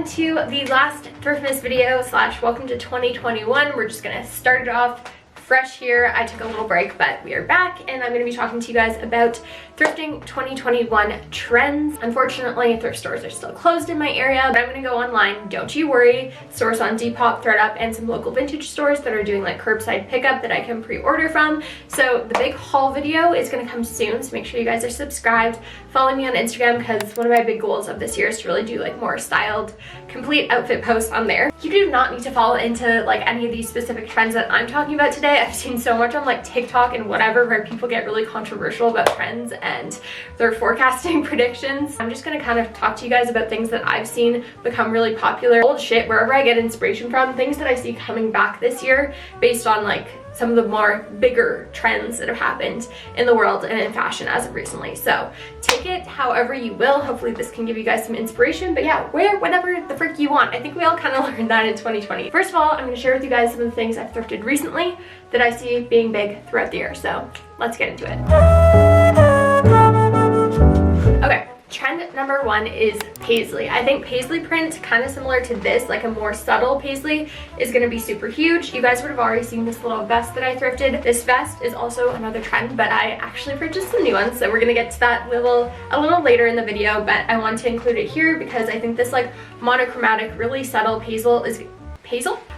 welcome to the last Thriftmas video slash welcome to 2021. We're just gonna start it off fresh here. I took a little break, but we are back and I'm going to be talking to you guys about thrifting 2021 trends. Unfortunately, thrift stores are still closed in my area, but I'm going to go online. Don't you worry. Stores on Depop, ThredUp, and some local vintage stores that are doing like curbside pickup that I can pre-order from. So the big haul video is going to come soon, so make sure you guys are subscribed. Follow me on Instagram because one of my big goals of this year is to really do like more styled, complete outfit posts on there. You do not need to fall into like any of these specific trends that I'm talking about today. I've seen so much on like TikTok and whatever where people get really controversial about trends and their forecasting predictions. I'm just gonna kind of talk to you guys about things that I've seen become really popular. Old shit, wherever I get inspiration from, things that I see coming back this year based on like some of the more bigger trends that have happened in the world and in fashion as of recently. So take it however you will. Hopefully this can give you guys some inspiration, but yeah, wear whatever the frick you want. I think we all kind of learned that in 2020. First of all, I'm going to share with you guys some of the things I've thrifted recently that I see being big throughout the year. So let's get into it. Okay. Trend number one is Paisley. I think Paisley print, kind of similar to this, like a more subtle Paisley, is going to be super huge. You guys would have already seen this little vest that I thrifted. This vest is also another trend, but I actually purchased some new ones, so we're going to get to that a little later in the video, but I want to include it here because I think this like monochromatic, really subtle Paisley.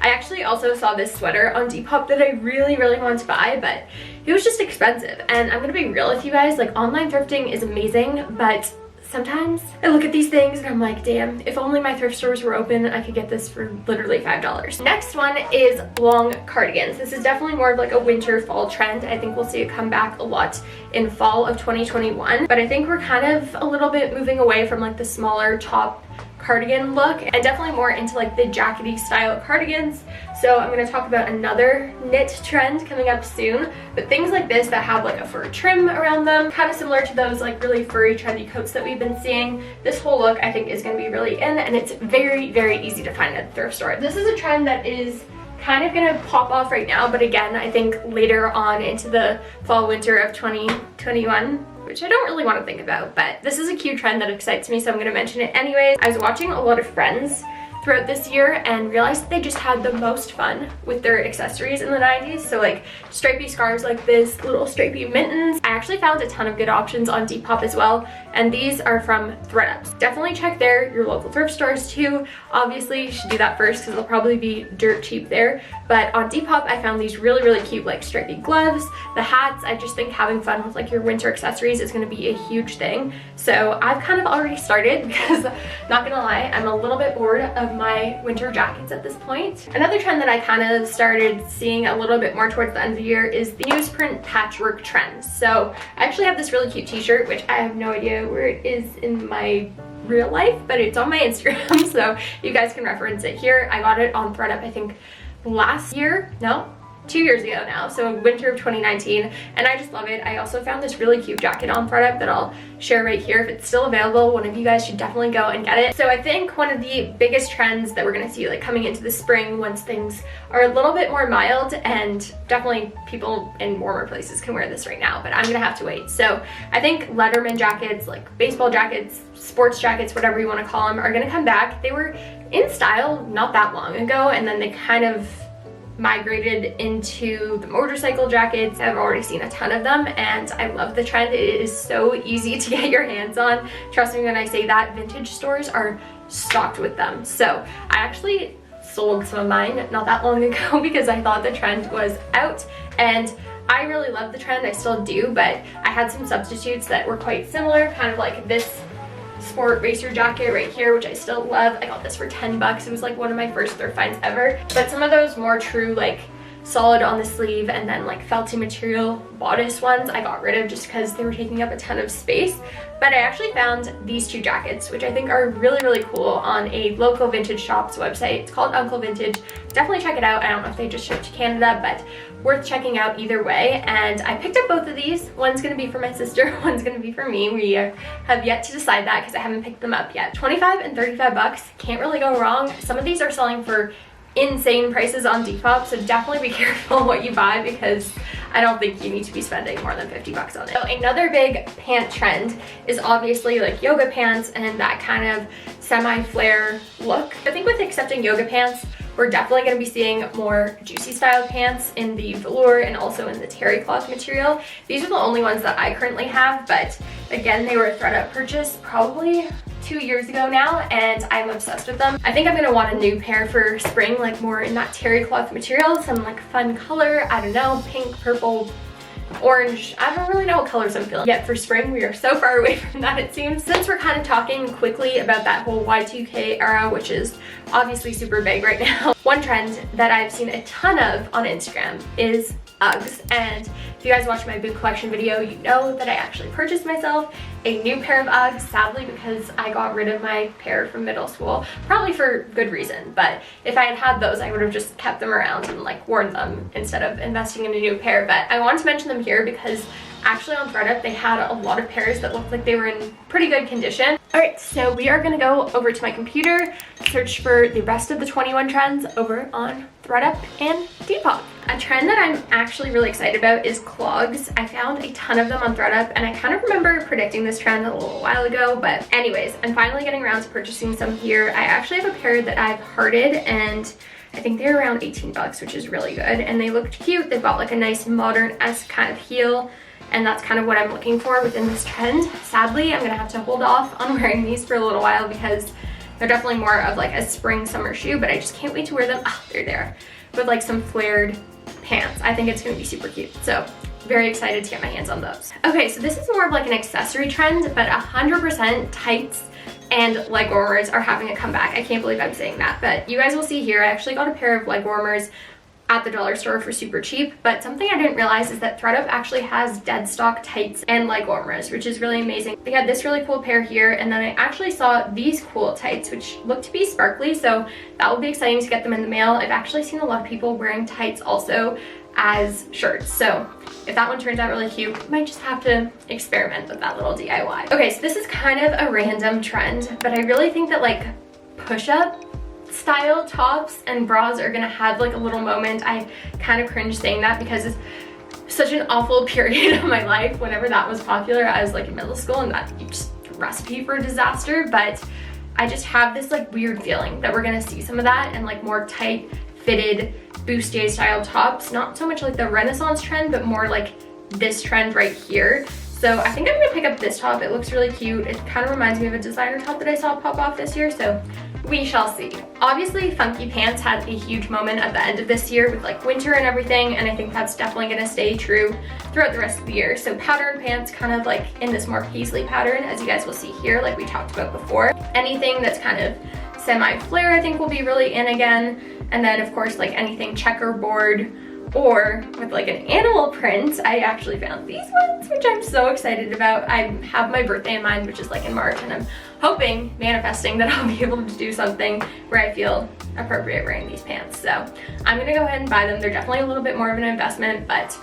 I actually also saw this sweater on Depop that I really wanted to buy, but it was just expensive. And I'm going to be real with you guys, like online thrifting is amazing, but sometimes I look at these things and I'm like, damn, if only my thrift stores were open, I could get this for literally $5. Next one is long cardigans. This is definitely more of like a winter fall trend. I think we'll see it come back a lot in fall of 2021, but I think we're kind of a little bit moving away from like the smaller top cardigan look and definitely more into like the jackety style cardigans. So I'm going to talk about another knit trend coming up soon, but things like this that have like a fur trim around them, kind of similar to those like really furry trendy coats that we've been seeing. This whole look I think is going to be really in, and it's very easy to find at the thrift store. This is a trend that is kind of gonna pop off right now, but again, I think later on into the fall winter of 2021, which I don't really want to think about, but this is a cute trend that excites me, so I'm going to mention it anyways. I was watching a lot of Friends throughout this year and realized that they just had the most fun with their accessories in the 90s. So like stripy scarves like this, little stripy mittens. I actually found a ton of good options on Depop as well, and these are from ThredUp. Definitely check your local thrift stores too. Obviously you should do that first because they'll probably be dirt cheap there, but on Depop I found these really cute like stripy gloves, the hats. I just think having fun with like your winter accessories is going to be a huge thing. So I've kind of already started because not gonna lie, I'm a little bit bored of my winter jackets at this point. Another trend that I kind of started seeing a little bit more towards the end of the year is the newsprint patchwork trend. So I actually have this really cute t-shirt, which I have no idea where it is in my real life, but it's on my Instagram, so you guys can reference it here. I got it on ThredUp I think last year, no, 2 years ago now, so winter of 2019, and I just love it. I also found this really cute jacket on ThredUp that I'll share right here. If it's still available, one of you guys should definitely go and get it. So I think one of the biggest trends that we're gonna see like coming into the spring once things are a little bit more mild, and definitely people in warmer places can wear this right now, but I'm gonna have to wait. So I think Letterman jackets, like baseball jackets, sports jackets, whatever you want to call them, are gonna come back. They were in style not that long ago, and then they kind of migrated into the motorcycle jackets. I've already seen a ton of them and I love the trend. It is so easy to get your hands on. Trust me when I say that, vintage stores are stocked with them. So I actually sold some of mine not that long ago because I thought the trend was out, and I really love the trend. I still do, but I had some substitutes that were quite similar, kind of like this sport racer jacket right here, which I still love. I got this for 10 bucks. It was like one of my first thrift finds ever. But some of those more true like solid on the sleeve and then like felty material bodice ones I got rid of just because they were taking up a ton of space. But I actually found these two jackets, which I think are really cool, on a local vintage shop's website. It's called Uncle Vintage. Definitely check it out. I don't know if they just shipped to Canada, but worth checking out either way. And I picked up both of these. One's gonna be for my sister, one's gonna be for me. We have yet to decide that because I haven't picked them up yet. 25 and 35 bucks, can't really go wrong. Some of these are selling for insane prices on Depop, so definitely be careful what you buy because I don't think you need to be spending more than 50 bucks on it. So another big pant trend is obviously like yoga pants and that kind of semi-flare look. I think with accepting yoga pants, we're definitely going to be seeing more juicy style pants in the velour and also in the terry cloth material. These are the only ones that I currently have, but again, they were a ThredUp purchase probably 2 years ago now, and I'm obsessed with them. I think I'm going to want a new pair for spring, like more in that terry cloth material, some like fun color, I don't know, pink, purple, orange. I don't really know what colors I'm feeling yet for spring. We are so far away from that, it seems. Since we're kind of talking quickly about that whole Y2K era, which is obviously super big right now, one trend that I've seen a ton of on Instagram is Uggs. And if you guys watch my boot collection video, you know that I actually purchased myself a new pair of Uggs, sadly because I got rid of my pair from middle school, probably for good reason, but if I had had those, I would have just kept them around and like worn them instead of investing in a new pair. But I wanted to mention them here because actually on ThredUp they had a lot of pairs that looked like they were in pretty good condition. Alright, so we are gonna go over to my computer, search for the rest of the 21 trends over on ThredUp and Depop. A trend that I'm actually really excited about is clogs. I found a ton of them on ThredUp, and I kind of remember predicting this trend a little while ago, but anyways, I'm finally getting around to purchasing some here. I actually have a pair that I've hearted, and I think they're around 18 bucks, which is really good, and they looked cute. They've got like a nice modern-esque kind of heel, and that's kind of what I'm looking for within this trend. Sadly, I'm gonna have to hold off on wearing these for a little while because they're definitely more of like a spring summer shoe, but I just can't wait to wear them. Oh, they're there with like some flared pants. I think it's gonna be super cute. So very excited to get my hands on those. Okay, so this is more of like an accessory trend, but 100% tights and leg warmers are having a comeback. I can't believe I'm saying that, but you guys will see here, I actually got a pair of leg warmers at the dollar store for super cheap, but something I didn't realize is that ThredUp actually has dead stock tights and leg warmers, which is really amazing. They had this really cool pair here, and then I actually saw these cool tights, which look to be sparkly, so that will be exciting to get them in the mail. I've actually seen a lot of people wearing tights also as shirts, so if that one turns out really cute, I might just have to experiment with that little DIY. Okay, so this is kind of a random trend, but I really think that like push-up style tops and bras are gonna have like a little moment. I kind of cringe saying that because it's such an awful period of my life. Whenever that was popular, I was like in middle school, and that just recipe for disaster. But I just have this like weird feeling that we're gonna see some of that and like more tight fitted bustier style tops. Not so much like the Renaissance trend, but more like this trend right here. So I think I'm gonna pick up this top. It looks really cute. It kind of reminds me of a designer top that I saw pop off this year, so we shall see. Obviously, funky pants had a huge moment at the end of this year with like winter and everything, and I think that's definitely gonna stay true throughout the rest of the year. So pattern pants kind of like in this more Paisley pattern, as you guys will see here, like we talked about before. Anything that's kind of semi-flare I think will be really in again. And then of course like anything checkerboard or with like an animal print. I actually found these ones, which I'm so excited about. I have my birthday in mind, which is like in March, and I'm hoping, manifesting, that I'll be able to do something where I feel appropriate wearing these pants. So I'm gonna go ahead and buy them. They're definitely a little bit more of an investment, but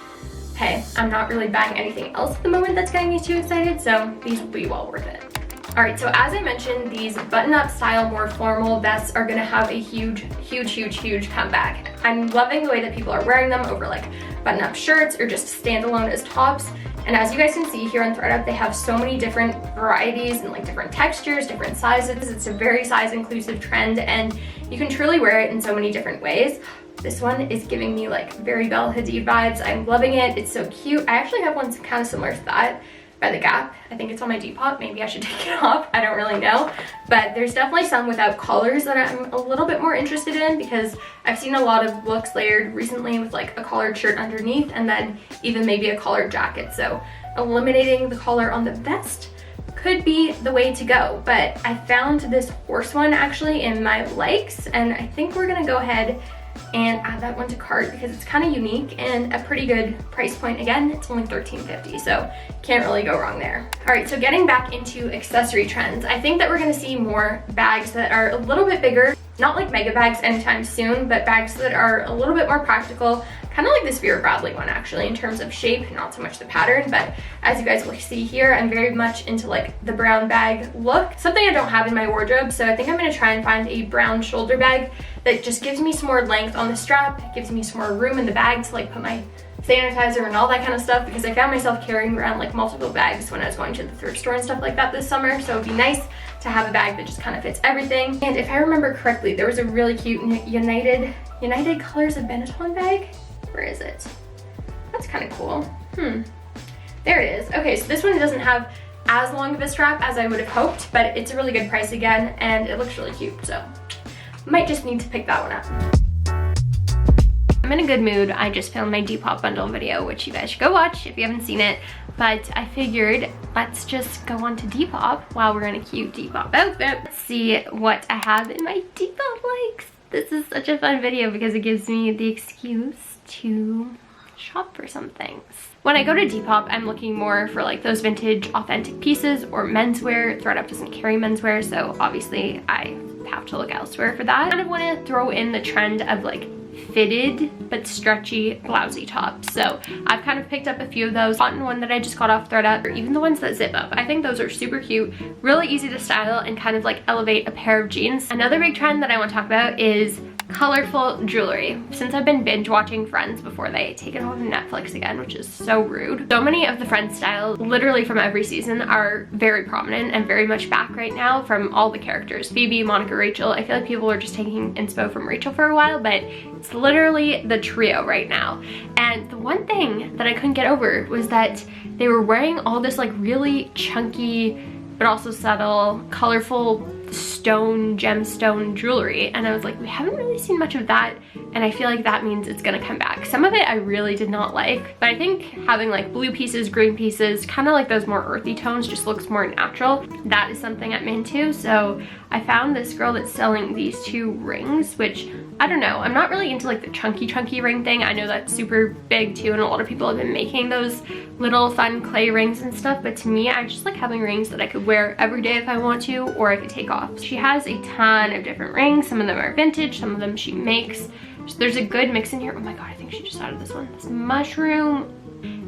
hey, I'm not really buying anything else at the moment that's getting me too excited, so these will be well worth it. All right, so as I mentioned, these button-up style, more formal vests are gonna have a huge comeback. I'm loving the way that people are wearing them over like button-up shirts or just standalone as tops. And as you guys can see here on ThredUp, they have so many different varieties and like different textures, different sizes. It's a very size-inclusive trend, and you can truly wear it in so many different ways. This one is giving me like very Belle Hadid vibes. I'm loving it. It's so cute. I actually have one kind of similar to that by the Gap. I think it's on my Depop. Maybe I should take it off. I don't really know. But there's definitely some without collars that I'm a little bit more interested in, because I've seen a lot of looks layered recently with like a collared shirt underneath and then even maybe a collared jacket. So eliminating the collar on the vest could be the way to go. But I found this horse one actually in my likes, and I think we're gonna go ahead and add that one to cart because it's kind of unique and a pretty good price point. Again, it's only $13.50, so can't really go wrong there. All right, so getting back into accessory trends, I think that we're gonna see more bags that are a little bit bigger, not like mega bags anytime soon, but bags that are a little bit more practical, kind of like this Vera Bradley one actually in terms of shape, not so much the pattern. But as you guys will see here, I'm very much into like the brown bag look, something I don't have in my wardrobe. So I think I'm gonna try and find a brown shoulder bag that just gives me some more length on the strap, gives me some more room in the bag to like put my sanitizer and all that kind of stuff, because I found myself carrying around like multiple bags when I was going to the thrift store and stuff like that this summer. So it'd be nice to have a bag that just kind of fits everything. And if I remember correctly, there was a really cute United Colors of Benetton bag. Where is it? That's kind of cool. There it is. Okay, so this one doesn't have as long of a strap as I would have hoped, but it's a really good price again, and it looks really cute, so might just need to pick that one up. I'm in a good mood. I just filmed my Depop bundle video, which you guys should go watch if you haven't seen it, but I figured let's just go on to Depop while we're in a cute Depop outfit. Let's see what I have in my Depop likes. This is such a fun video because it gives me the excuse to shop for some things. When I go to Depop, I'm looking more for like those vintage authentic pieces or menswear. ThredUp doesn't carry menswear, so obviously I have to look elsewhere for that. I kind of want to throw in the trend of like fitted but stretchy blousey tops. So I've kind of picked up a few of those. Cotton one that I just got off ThredUp, or even the ones that zip up. I think those are super cute, really easy to style, and kind of like elevate a pair of jeans. Another big trend that I want to talk about is colorful jewelry. Since I've been binge watching Friends before they take it off of Netflix again, which is so rude. So many of the Friends styles, literally from every season, are very prominent and very much back right now from all the characters. Phoebe, Monica, Rachel. I feel like people are just taking inspo from Rachel for a while, but it's literally the trio right now. And the one thing that I couldn't get over was that they were wearing all this like really chunky but also subtle, colorful gemstone jewelry, and I was like, we haven't really seen much of that, and I feel like that means it's gonna come back. Some of it I really did not like, but I think having like blue pieces, green pieces, kind of like those more earthy tones just looks more natural. That is something I'm into. So I found this girl that's selling these two rings, which I don't know, I'm not really into like the chunky ring thing. I know that's super big too, and a lot of people have been making those little fun clay rings and stuff, but to me, I just like having rings that I could wear every day if I want to, or I could take off. She has a ton of different rings. Some of them are vintage, some of them she makes. So there's a good mix in here. Oh my god, I think she just added this one. This mushroom.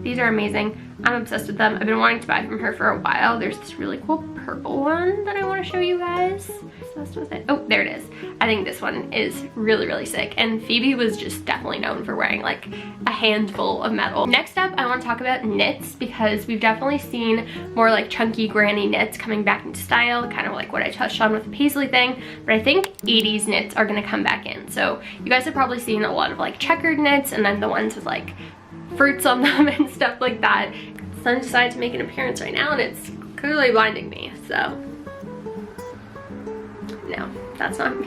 These are amazing. I'm obsessed with them. I've been wanting to buy from her for a while. There's this really cool purple one that I want to show you guys. Obsessed with it. Oh, there it is. I think this one is really sick. And Phoebe was just definitely known for wearing like a handful of metal. Next up, I want to talk about knits, because we've definitely seen more like chunky granny knits coming back into style, kind of like what I touched on with the Paisley thing. But I think 80s knits are going to come back in. So you guys have probably seen a lot of like checkered knits, and then the ones with like fruits on them and stuff like that. The sun decided to make an appearance right now, and it's clearly blinding me, so no, that's not me.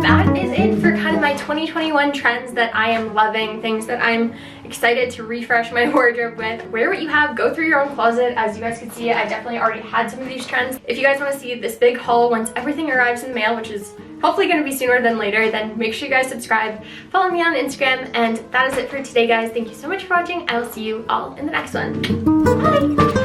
That is it for kind of my 2021 trends that I am loving, things that I'm excited to refresh my wardrobe with. Wear what you have, go through your own closet. As you guys can see, I definitely already had some of these trends. If you guys want to see this big haul once everything arrives in the mail, which is hopefully going to be sooner than later, then make sure you guys subscribe, follow me on Instagram, and that is it for today, guys. Thank you so much for watching. I will see you all in the next one. Bye!